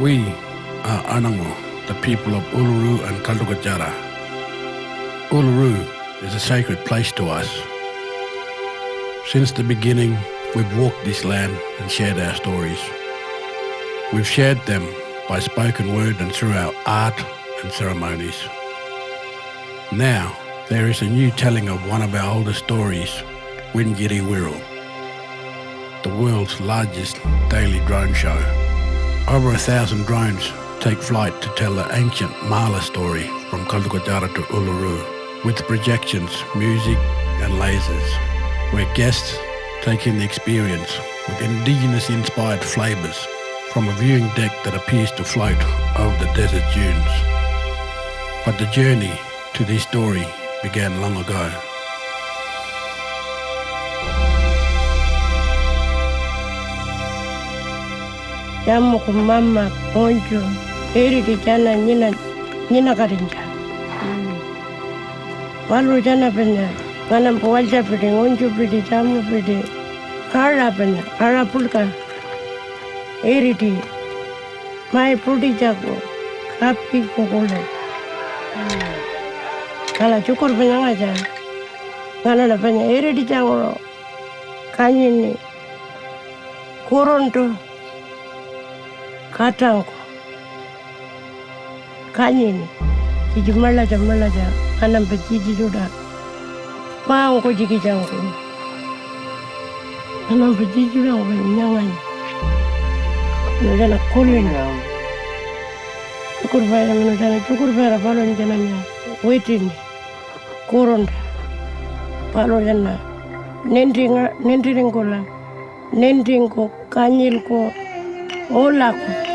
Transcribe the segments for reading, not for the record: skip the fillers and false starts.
We are Anangu, the people of Uluru and ukatjara. Uluru is a sacred place to us. Since the beginning, we've walked this land and shared our stories. We've shared them by spoken word and through our art and ceremonies. Now, there is a new telling of one of our oldest stories, Wintjiri Wiru, the world's largest daily drone show. Over 1,000 drones take flight to tell the ancient Mala story from ukatjara to Uluru, with projections, music and lasers, where guests take in the experience with indigenous-inspired flavours from a viewing deck that appears to float over the desert dunes. But the journey to this story began long ago. Jamu kumama onjo eri di jana nina karinja. Walu jana penya ngana mpawalja pede onjo pede jamu pede kara penya kara pulka eri di mai pudi jago kapi kokole. Kala cukur penya ngaja ngana na penya eri di jango kanyini koronto Katangku, kanyini, kiji malaja, anam pejiji juda, maangku jiki jangku, anam pejiji juda ngwe nyangani, nujana kulin, cukur bayar nujana cukur bayar palo njana nya, waiting, koronda, palo jana, nending ko, kanyil ko, olaku.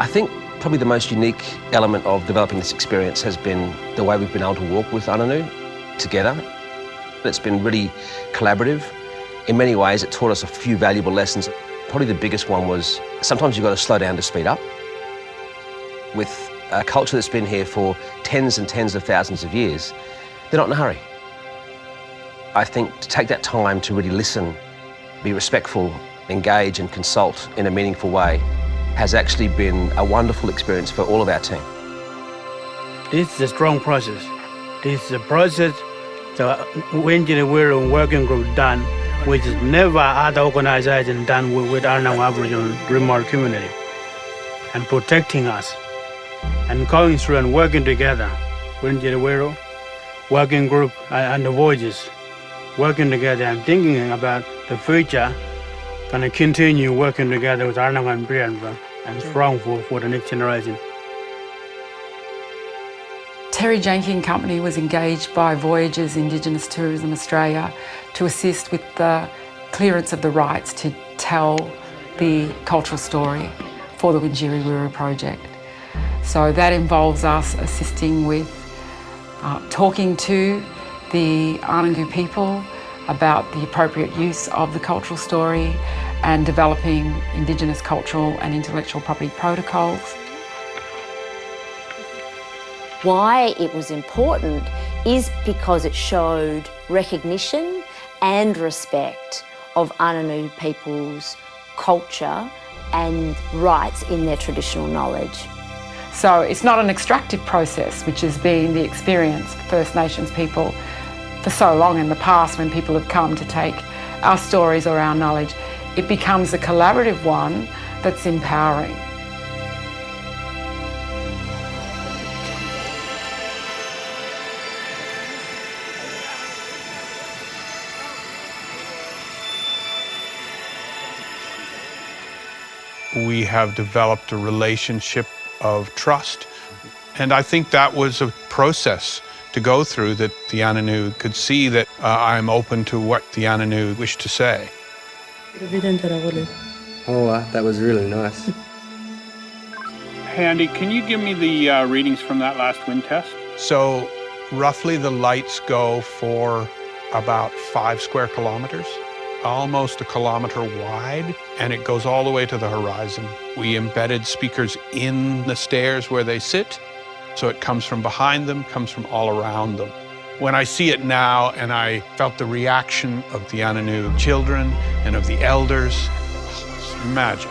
I think probably the most unique element of developing this experience has been the way we've been able to walk with Anangu together. It's been really collaborative. In many ways, it taught us a few valuable lessons. Probably the biggest one was sometimes you've got to slow down to speed up. With a culture that's been here for tens and tens of thousands of years, they're not in a hurry. I think to take that time to really listen, be respectful, engage and consult in a meaningful way has actually been a wonderful experience for all of our team. This is a strong process. This is a process the Wintjiri Wiru working group done, which is never other organization done with Anangu Aboriginal remote community, and protecting us, and going through and working together. Wintjiri Wiru working group and the voyages, working together and thinking about the future, gonna continue working together with Anangu and Brianna and strong for the next generation. Terry Janke and Company was engaged by Voyages Indigenous Tourism Australia to assist with the clearance of the rights to tell the cultural story for the Wintjiri Wiru project. So that involves us assisting with talking to the Anangu people about the appropriate use of the cultural story and developing Indigenous cultural and intellectual property protocols. Why it was important is because it showed recognition and respect of Anangu people's culture and rights in their traditional knowledge. So it's not an extractive process, which has been the experience for First Nations people for so long in the past when people have come to take our stories or our knowledge. It becomes a collaborative one that's empowering. We have developed a relationship of trust, and I think that was a process to go through, that the Anangu could see that I'm open to what the Anangu wish to say. Oh, that was really nice. Hey Andy, can you give me the readings from that last wind test? So roughly the lights go for about 5 square kilometers, almost a kilometer wide, and it goes all the way to the horizon. We embedded speakers in the stairs where they sit, So it comes from behind them, comes from all around them. When I see it now, and I felt the reaction of the Anangu children and of the elders, it's magic.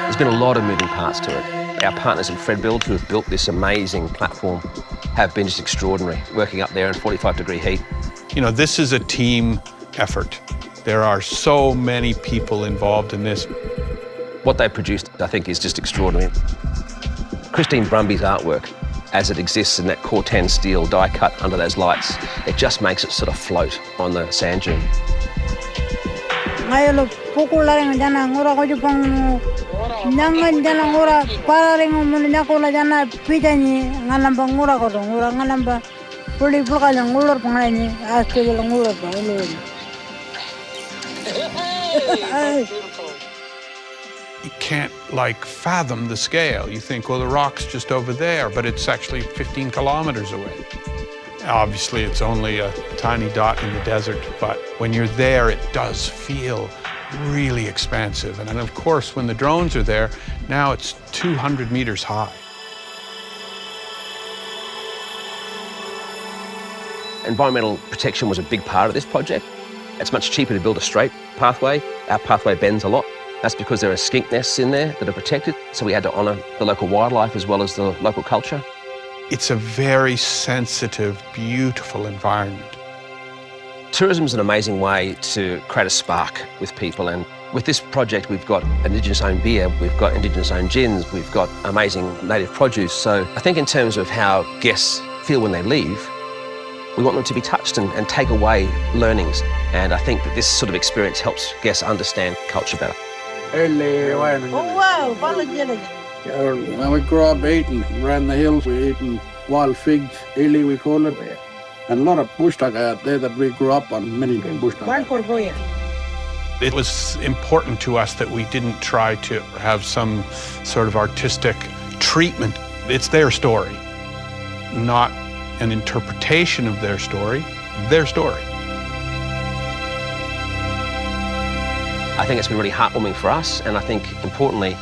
There's been a lot of moving parts to it. Our partners in Fredville, who have built this amazing platform, have been just extraordinary, working up there in 45-degree heat. You know, this is a team effort. There are so many people involved in this. What they produced, I think, is just extraordinary. Christine Brumby's artwork, as it exists in that Corten steel die cut under those lights, it just makes it sort of float on the sand dune. Nangan jana ngura pararing mun nyakula jana pitani ngalamba ngura ko ngura ngalamba puli pulka ngulur pangani aste bel ngulur pa You can't fathom the scale. You think, well, the rock's just over there, but it's actually 15 kilometers away. Obviously, it's only a tiny dot in the desert, but when you're there, it does feel really expansive. And of course, when the drones are there, now it's 200 meters high. Environmental protection was a big part of this project. It's much cheaper to build a straight pathway. Our pathway bends a lot. That's because there are skink nests in there that are protected, so we had to honour the local wildlife as well as the local culture. It's a very sensitive, beautiful environment. Tourism is an amazing way to create a spark with people, and with this project we've got Indigenous-owned beer, we've got Indigenous-owned gins, we've got amazing native produce. So I think in terms of how guests feel when they leave, we want them to be touched and take away learnings. And I think that this sort of experience helps guests understand culture better. Oh wow, when we grew up eating, ran the hills, we eating wild figs, ili we call it, and a lot of bush tucker out there that we grew up on, many bush tucker. It was important to us that we didn't try to have some sort of artistic treatment. It's their story, not an interpretation of their story, their story. I think it's been really heartwarming for us, and I think importantly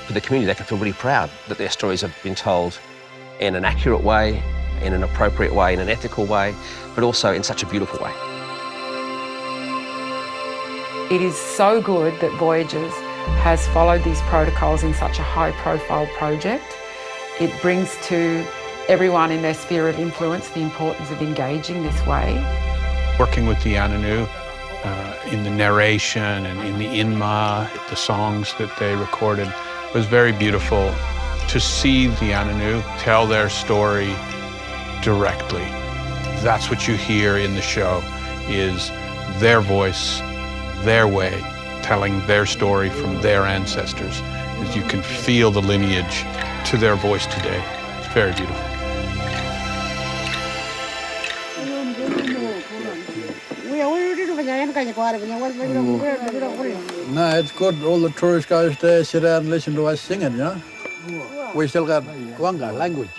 for the community, they can feel really proud that their stories have been told in an accurate way, in an appropriate way, in an ethical way, but also in such a beautiful way. It is so good that Voyages has followed these protocols in such a high-profile project. It brings to everyone in their sphere of influence the importance of engaging this way. Working with the Anangu in the narration and in the inma, the songs that they recorded, was very beautiful to see the Anangu tell their story directly. That's what you hear in the show, is their voice, their way, telling their story from their ancestors. As you can feel the lineage to their voice today. It's very beautiful. No, it's good. All the tourist guys there sit down and listen to us singing, you know. We still got Wanga language.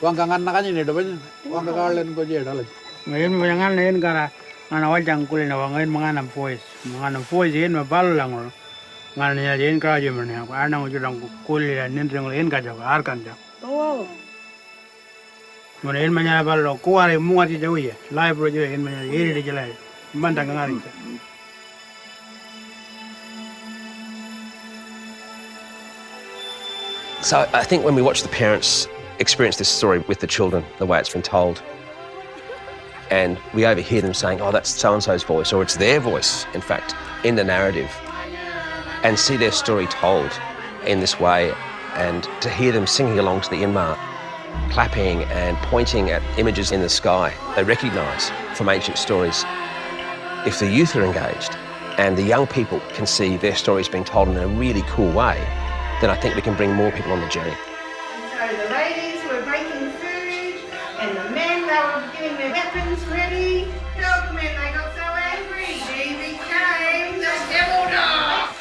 Wanga ngana ni do Wanga garlen go je dalaj. Ngayon mangan len kara ngana waljang kulina wangain mangana voice yen mabal lang ngana nya yen ka je mane Anangu judang kulila nindreng len ka jaga arkan ja. Oh. Mana yen manya ballo kuare muati jawiye live pro je yen manya yeri de jelai mandang ngari. So I think when we watch the parents experience this story with the children, the way it's been told, and we overhear them saying, oh, that's so-and-so's voice, or it's their voice, in fact, in the narrative, and see their story told in this way, and to hear them singing along to the inma, clapping and pointing at images in the sky they recognise from ancient stories. If the youth are engaged and the young people can see their stories being told in a really cool way, then I think we can bring more people on the journey. So the ladies were making food, and the men, they were getting their weapons ready. The men, they got so angry, he became the devil dog.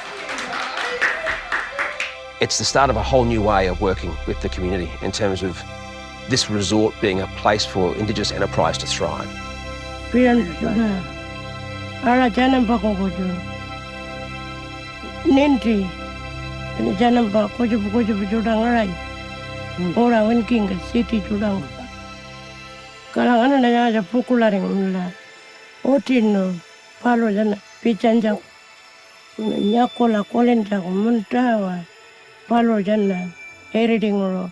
It's the start of a whole new way of working with the community in terms of this resort being a place for Indigenous enterprise to thrive. Pian sudah. Ara jangan pakai kojo. Nanti, ini jangan pakai kojo judang orang. Orang Wintjiri ke city judang. Kalau anak nanya aja pukularing mula. Otino, palo jangan picanjak. Nyakola kolen jak muntawa. Palo jangan editing lo.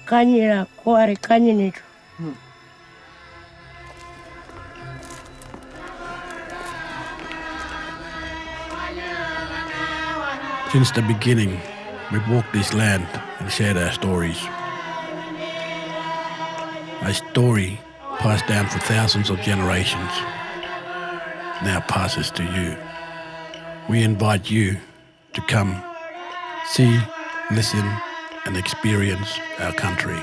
Kanyira ko ari kanyinitu. Since the beginning, we've walked this land and shared our stories. A story passed down for thousands of generations now passes to you. We invite you to come, see, listen, and experience our country.